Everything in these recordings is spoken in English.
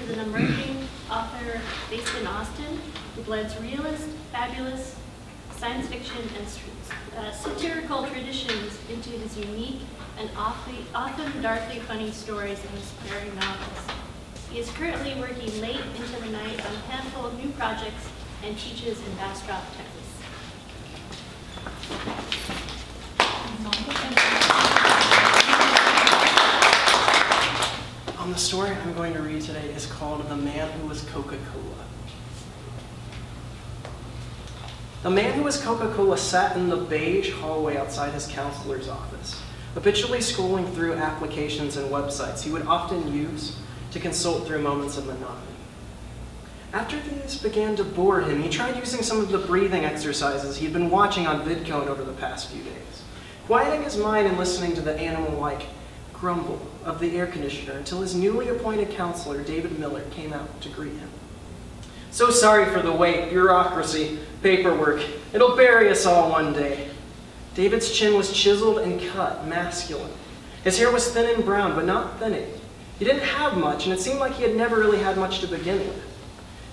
is an emerging author based in Austin who blends realist, fabulist, science fiction, and satirical traditions into his unique and often darkly funny stories and inspiring novels. He is currently working late into the night on a handful of new projects and teaches in Bastrop, Texas. The story I'm going to read today is called The Man Who Was Coca-Cola. The man who was Coca-Cola sat in the beige hallway outside his counselor's office, habitually scrolling through applications and websites he would often use to consult through moments of monotony. After these began to bore him, he tried using some of the breathing exercises he'd been watching on VidCon over the past few days, quieting his mind and listening to the animal-like grumble of the air conditioner until his newly appointed counselor, David Miller, came out to greet him. "So sorry for the wait, bureaucracy, paperwork. It'll bury us all one day." David's chin was chiseled and cut, masculine. His hair was thin and brown, but not thinning. He didn't have much, and it seemed like he had never really had much to begin with.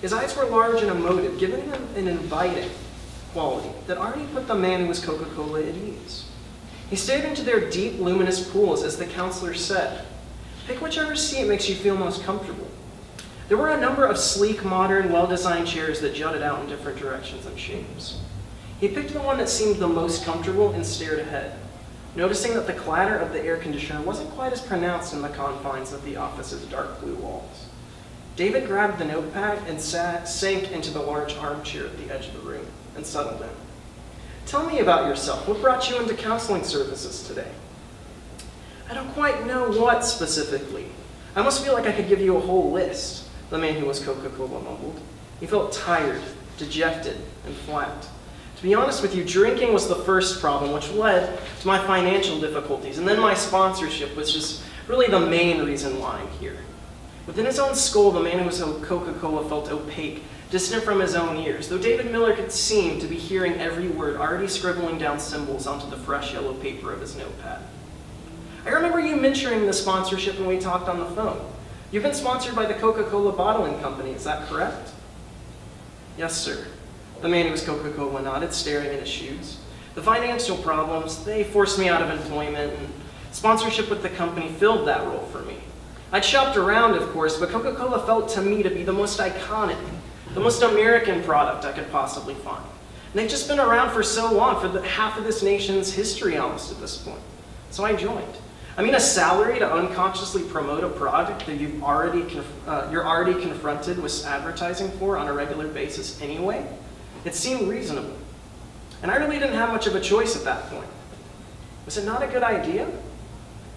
His eyes were large and emotive, giving him an inviting quality that already put the man who was Coca-Cola at ease. He stared into their deep, luminous pools as the counselor said, "Pick whichever seat makes you feel most comfortable." There were a number of sleek, modern, well-designed chairs that jutted out in different directions and shapes. He picked the one that seemed the most comfortable and stared ahead, noticing that the clatter of the air conditioner wasn't quite as pronounced in the confines of the office's dark blue walls. David grabbed the notepad and sank into the large armchair at the edge of the room and settled in. "Tell me about yourself. What brought you into counseling services today?" "I don't quite know what specifically. I almost feel like I could give you a whole list," the man who was Coca-Cola mumbled. He felt tired, dejected, and flat. "To be honest with you, drinking was the first problem, which led to my financial difficulties, and then my sponsorship, which is really the main reason why I'm here." Within his own skull, the man who was Coca-Cola felt opaque, distant from his own ears, though David Miller could seem to be hearing every word, already scribbling down symbols onto the fresh yellow paper of his notepad. "I remember you mentioning the sponsorship when we talked on the phone. You've been sponsored by the Coca-Cola bottling company, is that correct?" "Yes, sir." The man who was Coca-Cola nodded, staring at his shoes. "The financial problems, they forced me out of employment, and sponsorship with the company filled that role for me. I'd shopped around, of course, but Coca-Cola felt to me to be the most iconic, the most American product I could possibly find. And they've just been around for so long, for half of this nation's history almost at this point. So I joined. I mean, a salary to unconsciously promote a product that you're already confronted with advertising for on a regular basis anyway, it seemed reasonable. And I really didn't have much of a choice at that point. Was it not a good idea?"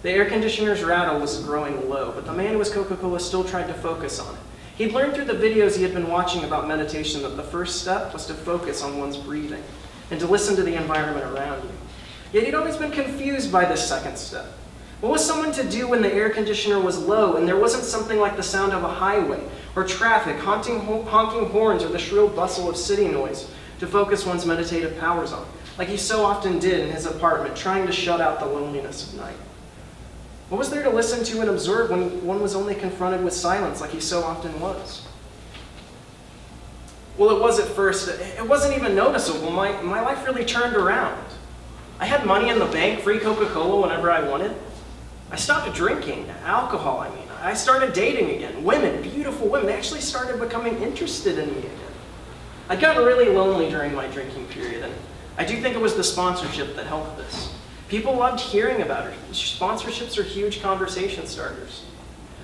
The air conditioner's rattle was growing low, but the man who was Coca-Cola still tried to focus on it. He'd learned through the videos he had been watching about meditation that the first step was to focus on one's breathing and to listen to the environment around you. Yet he'd always been confused by this second step. What was someone to do when the air conditioner was low and there wasn't something like the sound of a highway or traffic, honking horns, or the shrill bustle of city noise to focus one's meditative powers on, like he so often did in his apartment, trying to shut out the loneliness of night? What was there to listen to and observe when one was only confronted with silence like he so often was? Well, it was at first. It wasn't even noticeable. My life really turned around. I had money in the bank, free Coca-Cola whenever I wanted. I stopped drinking, alcohol, I mean. I started dating again. Women, beautiful women, they actually started becoming interested in me again. I'd gotten really lonely during my drinking period, and I do think it was the sponsorship that helped this. People loved hearing about it. Sponsorships are huge conversation starters.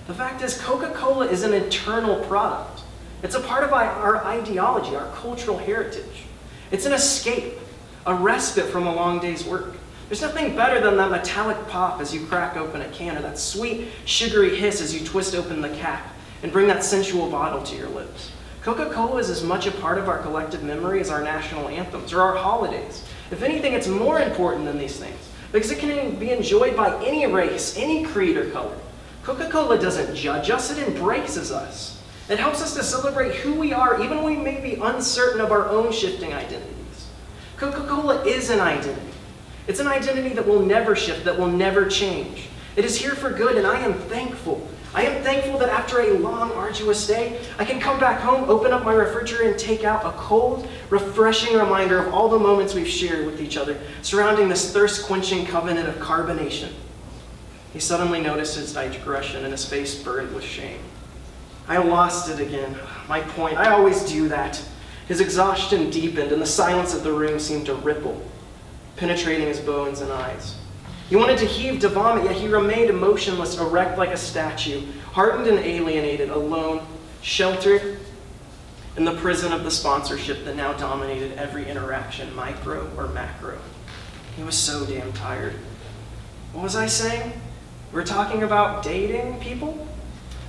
The fact is, Coca-Cola is an eternal product. It's a part of our ideology, our cultural heritage. It's an escape, a respite from a long day's work. There's nothing better than that metallic pop as you crack open a can, or that sweet, sugary hiss as you twist open the cap and bring that sensual bottle to your lips. Coca-Cola is as much a part of our collective memory as our national anthems or our holidays. If anything, it's more important than these things, because it can be enjoyed by any race, any creed or color. Coca-Cola doesn't judge us, it embraces us. It helps us to celebrate who we are, even when we may be uncertain of our own shifting identities. Coca-Cola is an identity. It's an identity that will never shift, that will never change. It is here for good, and I am thankful I am thankful that after a long, arduous day, I can come back home, open up my refrigerator, and take out a cold, refreshing reminder of all the moments we've shared with each other surrounding this thirst-quenching covenant of carbonation. He suddenly noticed his digression, and his face burned with shame. I lost it again. My point. I always do that. His exhaustion deepened, and the silence of the room seemed to ripple, penetrating his bones and eyes. He wanted to heave to vomit, yet he remained motionless, erect like a statue, hardened and alienated, alone, sheltered in the prison of the sponsorship that now dominated every interaction, micro or macro. He was so damn tired. What was I saying? We're talking about dating people?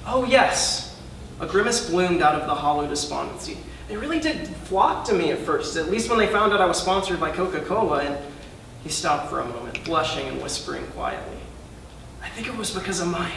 Oh yes. A grimace bloomed out of the hollow despondency. They really did flock to me at first, at least when they found out I was sponsored by Coca-Cola, and he stopped for a moment, blushing and whispering quietly. I think it was because of my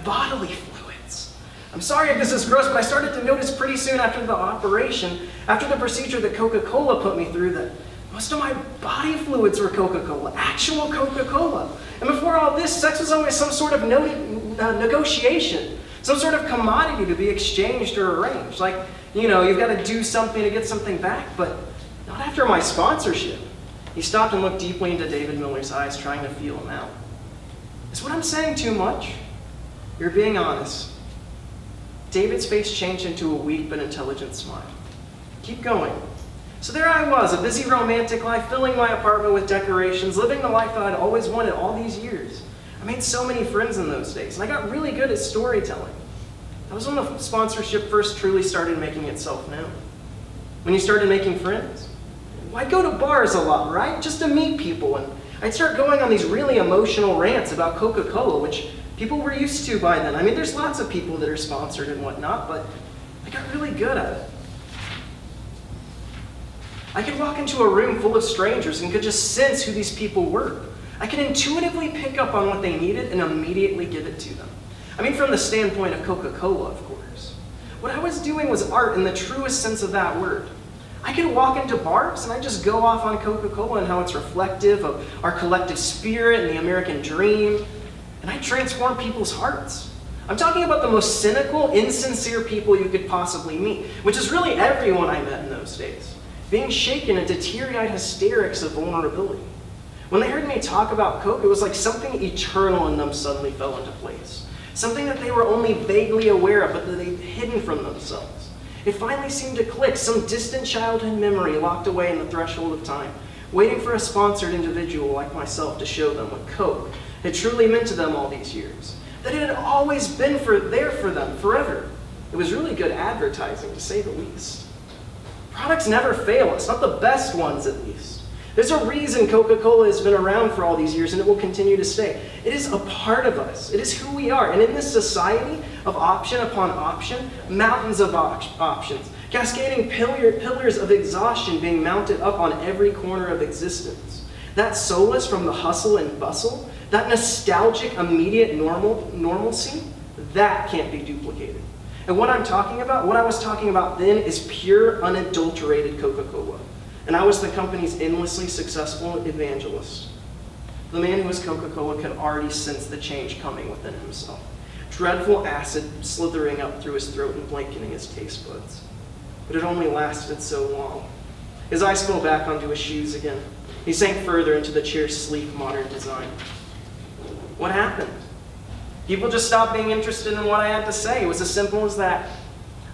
bodily fluids. I'm sorry if this is gross, but I started to notice pretty soon after the operation, after the procedure that Coca-Cola put me through, that most of my body fluids were Coca-Cola, actual Coca-Cola. And before all this, sex was always some sort of negotiation, some sort of commodity to be exchanged or arranged. Like, you've got to do something to get something back, but not after my sponsorship. He stopped and looked deeply into David Miller's eyes, trying to feel him out. Is what I'm saying too much? You're being honest. David's face changed into a weak but intelligent smile. Keep going. So there I was, a busy romantic life, filling my apartment with decorations, living the life that I'd always wanted all these years. I made so many friends in those days, and I got really good at storytelling. That was when the sponsorship first truly started making itself known. When you started making friends. I'd go to bars a lot, right? Just to meet people, and I'd start going on these really emotional rants about Coca-Cola, which people were used to by then. I mean, there's lots of people that are sponsored and whatnot, but I got really good at it. I could walk into a room full of strangers and could just sense who these people were. I could intuitively pick up on what they needed and immediately give it to them. I mean, from the standpoint of Coca-Cola, of course. What I was doing was art in the truest sense of that word. I could walk into bars and I'd just go off on Coca-Cola and how it's reflective of our collective spirit and the American dream, and I'd transform people's hearts. I'm talking about the most cynical, insincere people you could possibly meet, which is really everyone I met in those days, being shaken into teary-eyed hysterics of vulnerability. When they heard me talk about Coke, it was like something eternal in them suddenly fell into place, something that they were only vaguely aware of, but that they'd hidden from themselves. It finally seemed to click, some distant childhood memory locked away in the threshold of time, waiting for a sponsored individual like myself to show them what Coke had truly meant to them all these years, that it had always been there for them, forever. It was really good advertising, to say the least. Products never fail us, not the best ones at least. There's a reason Coca-Cola has been around for all these years, and it will continue to stay. It is a part of us. It is who we are. And in this society of option upon option, mountains of options, cascading pillars of exhaustion being mounted up on every corner of existence, that solace from the hustle and bustle, that nostalgic immediate normalcy, that can't be duplicated. And what I was talking about then is pure, unadulterated Coca-Cola. And I was the company's endlessly successful evangelist. The man who was Coca-Cola could already sense the change coming within himself. Dreadful acid slithering up through his throat and blanketing his taste buds. But it only lasted so long. His eyes fell back onto his shoes again. He sank further into the chair's sleek, modern design. What happened? People just stopped being interested in what I had to say. It was as simple as that.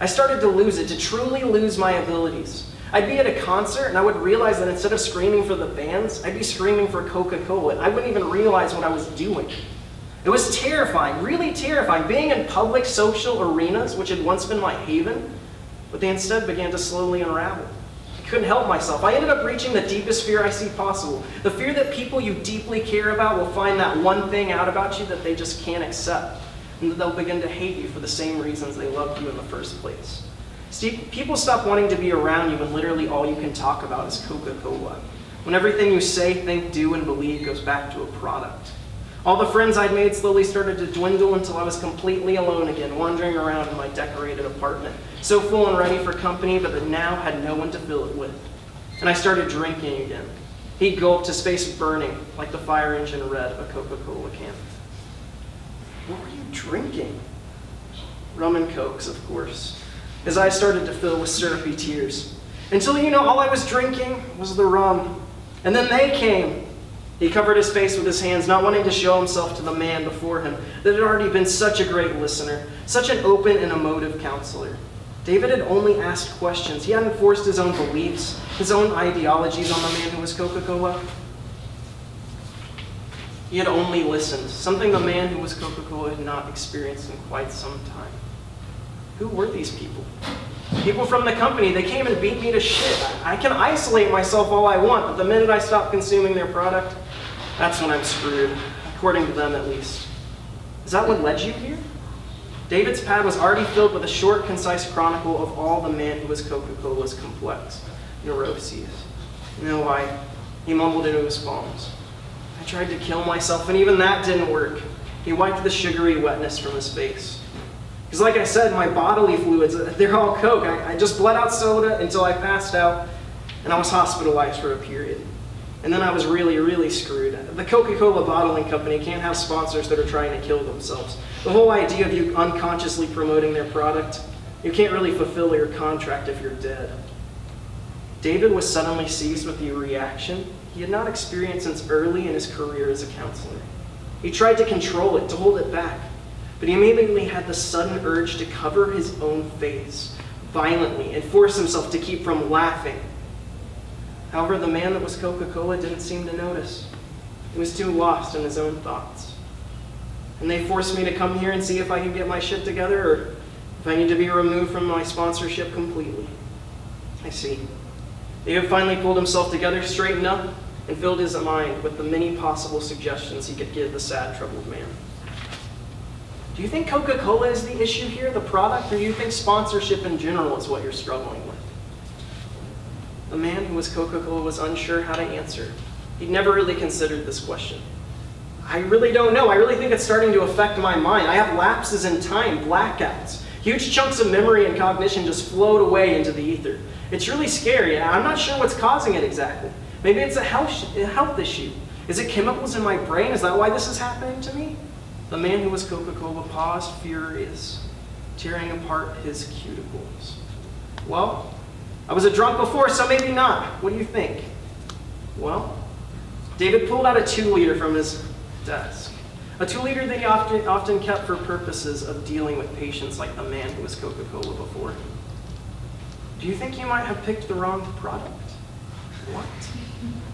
I started to lose it, to truly lose my abilities. I'd be at a concert and I would realize that instead of screaming for the bands, I'd be screaming for Coca-Cola. I wouldn't even realize what I was doing. It was terrifying, really terrifying, being in public social arenas, which had once been my haven, but they instead began to slowly unravel. I couldn't help myself. I ended up reaching the deepest fear I see possible. The fear that people you deeply care about will find that one thing out about you that they just can't accept, and that they'll begin to hate you for the same reasons they loved you in the first place. See, people stop wanting to be around you when literally all you can talk about is Coca-Cola. When everything you say, think, do, and believe goes back to a product. All the friends I'd made slowly started to dwindle until I was completely alone again, wandering around in my decorated apartment, so full and ready for company, but that now had no one to fill it with. And I started drinking again. He gulped, his face burning like the fire engine red of a Coca-Cola can. What were you drinking? Rum and Cokes, of course. His eyes started to fill with syrupy tears. Until, all I was drinking was the rum. And then they came. He covered his face with his hands, not wanting to show himself to the man before him that had already been such a great listener, such an open and emotive counselor. David had only asked questions. He hadn't forced his own beliefs, his own ideologies on the man who was Coca-Cola. He had only listened, something the man who was Coca-Cola had not experienced in quite some time. Who were these people? People from the company. They came and beat me to shit. I can isolate myself all I want, but the minute I stop consuming their product, that's when I'm screwed, according to them at least. Is that what led you here? David's pad was already filled with a short, concise chronicle of all the man who was Coca-Cola's complex neuroses. He mumbled into his palms. I tried to kill myself, and even that didn't work. He wiped the sugary wetness from his face. Because like I said, my bodily fluids, they're all Coke. I just bled out soda until I passed out, and I was hospitalized for a period. And then I was really, really screwed. The Coca-Cola bottling company can't have sponsors that are trying to kill themselves. The whole idea of you unconsciously promoting their product, you can't really fulfill your contract if you're dead. David was suddenly seized with the reaction he had not experienced since early in his career as a counselor. He tried to control it, to hold it back, but he immediately had the sudden urge to cover his own face violently and force himself to keep from laughing. However, the man that was Coca-Cola didn't seem to notice. He was too lost in his own thoughts. And they forced me to come here and see if I can get my shit together or if I need to be removed from my sponsorship completely. I see. David finally pulled himself together, straightened up, and filled his mind with the many possible suggestions he could give the sad, troubled man. Do you think Coca-Cola is the issue here, the product, or do you think sponsorship in general is what you're struggling with? The man who was Coca-Cola was unsure how to answer. He'd never really considered this question. I really don't know. I really think it's starting to affect my mind. I have lapses in time, blackouts. Huge chunks of memory and cognition just float away into the ether. It's really scary. I'm not sure what's causing it exactly. Maybe it's a health issue. Is it chemicals in my brain? Is that why this is happening to me? The man who was Coca-Cola paused, furious, tearing apart his cuticles. Well, I was a drunk before, so maybe not. What do you think? Well, David pulled out a 2-liter from his desk. A 2-liter that he often kept for purposes of dealing with patients like the man who was Coca-Cola before. Do you think you might have picked the wrong product? What?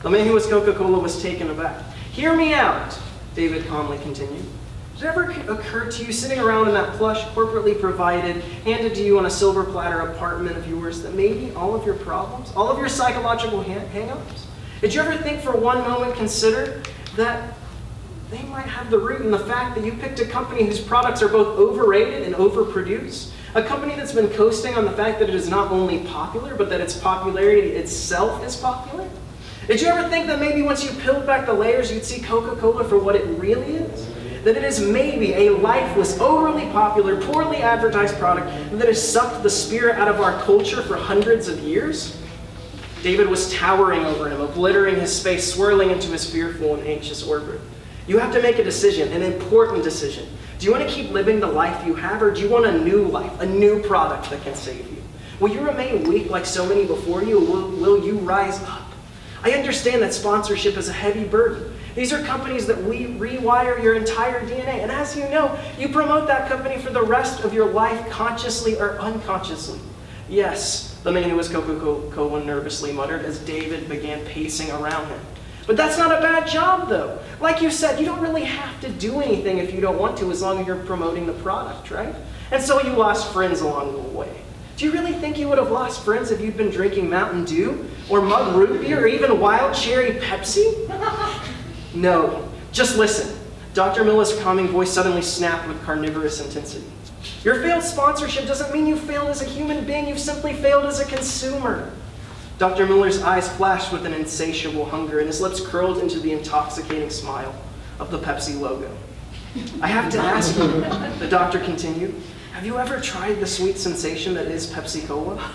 The man who was Coca-Cola was taken aback. Hear me out, David calmly continued. Did it ever occur to you, sitting around in that plush, corporately provided, handed to you on a silver platter apartment of yours, that maybe all of your problems, all of your psychological hang-ups, did you ever think for one moment, consider that they might have the root in the fact that you picked a company whose products are both overrated and overproduced? A company that's been coasting on the fact that it is not only popular, but that its popularity itself is popular? Did you ever think that maybe once you peeled back the layers, you'd see Coca-Cola for what it really is? That it is maybe a lifeless, overly popular, poorly advertised product that has sucked the spirit out of our culture for hundreds of years? David was towering over him, obliterating his space, swirling into his fearful and anxious orbit. You have to make a decision, an important decision. Do you want to keep living the life you have, or do you want a new life, a new product that can save you? Will you remain weak like so many before you, or will you rise up? I understand that sponsorship is a heavy burden. These are companies that rewire your entire DNA, and as you know, you promote that company for the rest of your life, consciously or unconsciously. Yes, the man who was Coca-Cola nervously muttered as David began pacing around him. But that's not a bad job, though. Like you said, you don't really have to do anything if you don't want to, as long as you're promoting the product, right? And so you lost friends along the way. Do you really think you would have lost friends if you'd been drinking Mountain Dew, or Mug Root Beer, or even Wild Cherry Pepsi? No, just listen. Dr. Miller's calming voice suddenly snapped with carnivorous intensity. Your failed sponsorship doesn't mean you failed as a human being, you've simply failed as a consumer. Dr. Miller's eyes flashed with an insatiable hunger, and his lips curled into the intoxicating smile of the Pepsi logo. I have to ask you, the doctor continued, have you ever tried the sweet sensation that is Pepsi-Cola?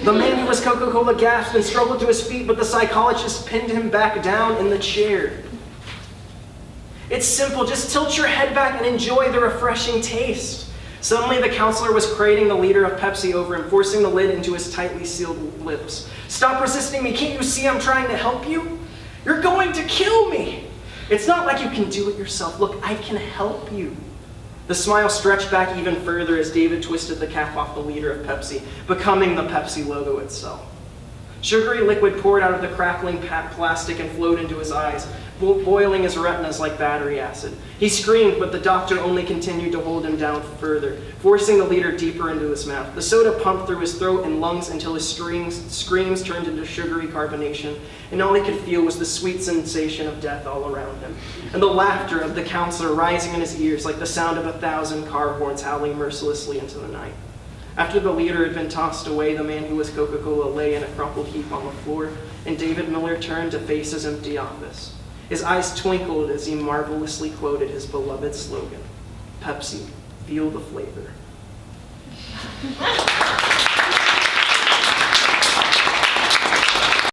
The man who was Coca-Cola gasped and struggled to his feet, but the psychologist pinned him back down in the chair. It's simple. Just tilt your head back and enjoy the refreshing taste. Suddenly, the counselor was craning the liter of Pepsi over him, forcing the lid into his tightly sealed lips. Stop resisting me. Can't you see I'm trying to help you? You're going to kill me. It's not like you can do it yourself. Look, I can help you. The smile stretched back even further as David twisted the cap off the liter of Pepsi, becoming the Pepsi logo itself. Sugary liquid poured out of the crackling plastic and flowed into his eyes, boiling his retinas like battery acid. He screamed, but the doctor only continued to hold him down further, forcing the liter deeper into his mouth. The soda pumped through his throat and lungs until his screams turned into sugary carbonation, and all he could feel was the sweet sensation of death all around him, and the laughter of the counselor rising in his ears like the sound of 1,000 car horns howling mercilessly into the night. After the liter had been tossed away, the man who was Coca-Cola lay in a crumpled heap on the floor, and David Miller turned to face his empty office. His eyes twinkled as he marvelously quoted his beloved slogan, "Pepsi, feel the flavor."